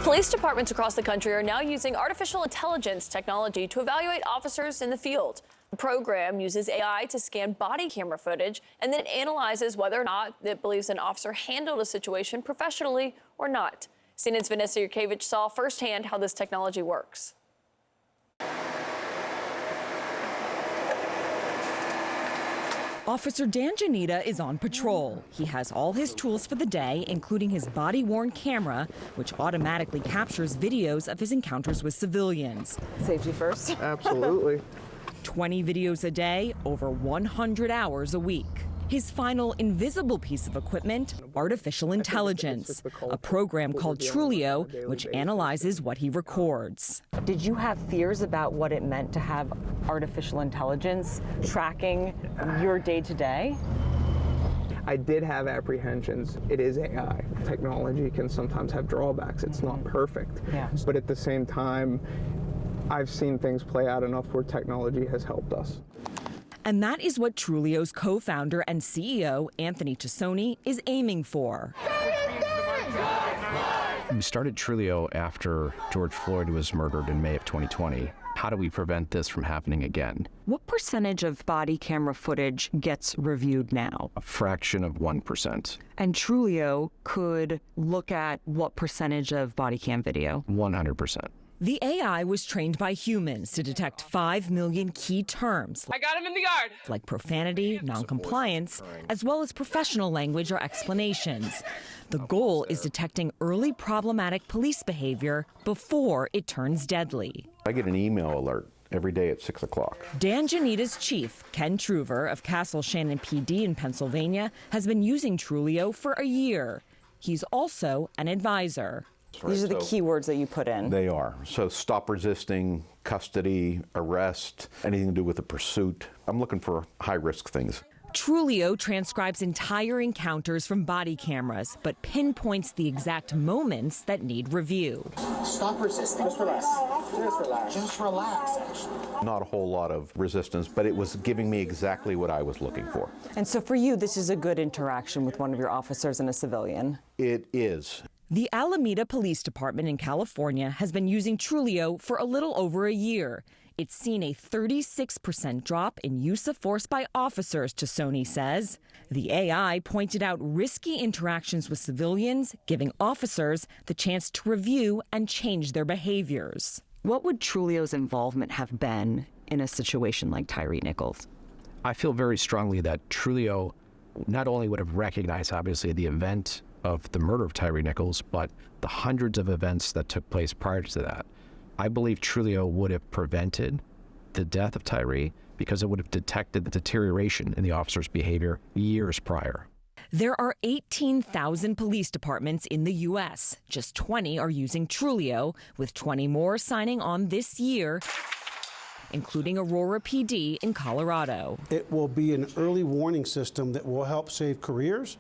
Police departments across the country are now using artificial intelligence technology to evaluate officers in the field. The program uses AI to scan body camera footage and then analyzes whether or not it believes an officer handled a situation professionally or not. CNN's Vanessa Yurkevich saw firsthand how this technology works. Officer Dan Janita is on patrol. He has all his tools for the day, including his body-worn camera, which automatically captures videos of his encounters with civilians. Safety first. Absolutely. 20 videos a day, over 100 hours a week. His final invisible piece of equipment, artificial intelligence, a program called Trulio, which analyzes what he records. Did you have fears about what it meant to have artificial intelligence tracking your day-to-day? I did have apprehensions. It is AI. Technology can sometimes have drawbacks. It's not perfect. Yeah. But at the same time, I've seen things play out enough where technology has helped us. And that is what Trulio's co-founder and CEO, Anthony Tassoni, is aiming for. We started Trulio after George Floyd was murdered in May of 2020. How do we prevent this from happening again? What percentage of body camera footage gets reviewed now? A fraction of 1%. And Trulio could look at what percentage of body cam video? 100%. The AI was trained by humans to detect 5 million key terms. I got him in the yard. Like profanity, noncompliance, as well as professional language or explanations. The goal is detecting early problematic police behavior before it turns deadly. I get an email alert every day at 6 o'clock. Dan Janita's chief, Ken Truver of Castle Shannon PD in Pennsylvania, has been using Trulio for a year. He's also an advisor. These are the keywords that you put in. They are. So stop resisting, custody, arrest, anything to do with the pursuit. I'm looking for high-risk things. Trulio transcribes entire encounters from body cameras, but pinpoints the exact moments that need review. Stop resisting. Just relax. Just relax. Just relax, actually. Not a whole lot of resistance, but it was giving me exactly what I was looking for. And so for you, this is a good interaction with one of your officers and a civilian? It is. The Alameda Police Department in California has been using Trulio for a little over a year. It's seen a 36% drop in use of force by officers, Tassoni says. The AI pointed out risky interactions with civilians, giving officers the chance to review and change their behaviors. What would Trulio's involvement have been in a situation like Tyre Nichols? I feel very strongly that Trulio not only would have recognized, obviously, the event of the murder of Tyre Nichols, but the hundreds of events that took place prior to that. I believe Trulio would have prevented the death of Tyre because it would have detected the deterioration in the officer's behavior years prior. There are 18,000 police departments in the U.S. Just 20 are using Trulio, with 20 more signing on this year, including Aurora PD in Colorado. It will be an early warning system that will help save careers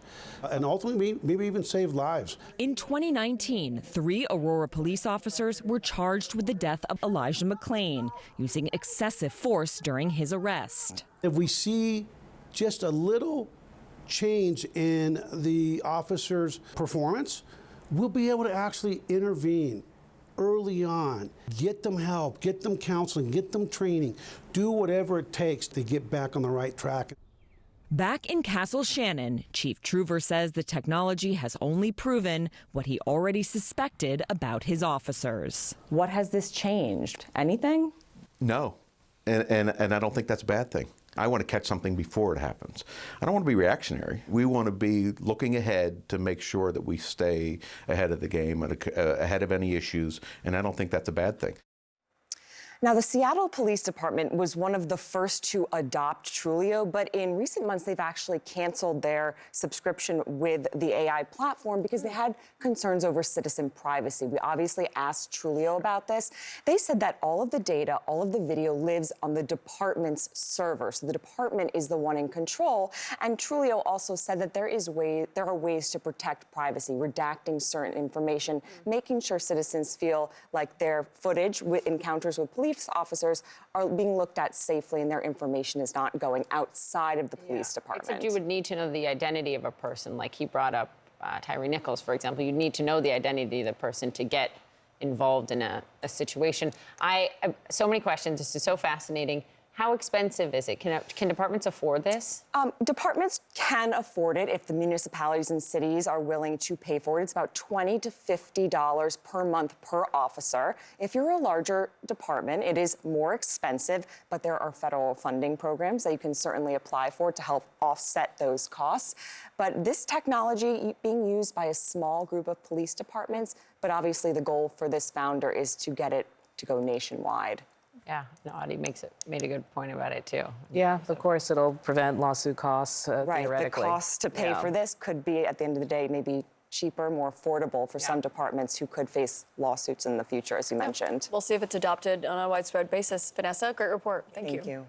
and ultimately maybe even save lives. In 2019, 3 Aurora police officers were charged with the death of Elijah McClain, using excessive force during his arrest. If we see just a little change in the officer's performance, we'll be able to actually intervene early on, get them help, get them counseling, get them training, do whatever it takes to get back on the right track. Back in Castle Shannon, Chief Truver says the technology has only proven what he already suspected about his officers. What has this changed? Anything? No, and I don't think that's a bad thing. I want to catch something before it happens. I don't want to be reactionary. We want to be looking ahead to make sure that we stay ahead of the game, and ahead of any issues, and I don't think that's a bad thing. Now, the Seattle Police Department was one of the first to adopt Trulio, but in recent months, they've actually canceled their subscription with the AI platform because they had concerns over citizen privacy. We obviously asked Trulio about this. They said that all of the data, all of the video lives on the department's server. So the department is the one in control. And Trulio also said that there are ways to protect privacy, redacting certain information, making sure citizens feel like their footage with encounters with police officers are being looked at safely and their information is not going outside of the police department. Except you would need to know the identity of a person. Like he brought up Tyre Nichols, for example. You'd need to know the identity of the person to get involved in a situation. I so many questions. This is so fascinating. How expensive is it? Can departments afford this? Departments can afford it if the municipalities and cities are willing to pay for it. It's about $20 to $50 per month per officer. If you're a larger department, it is more expensive, but there are federal funding programs that you can certainly apply for to help offset those costs. But this technology being used by a small group of police departments, but obviously the goal for this founder is to get it to go nationwide. Yeah, no, Audie made a good point about it too. Yeah, of course, it'll prevent lawsuit costs, Right, the theoretically. cost to pay for this could be, at the end of the day, maybe cheaper, more affordable for some departments who could face lawsuits in the future, as you mentioned. We'll see if it's adopted on a widespread basis. Vanessa, great report. Thank you. Thank you.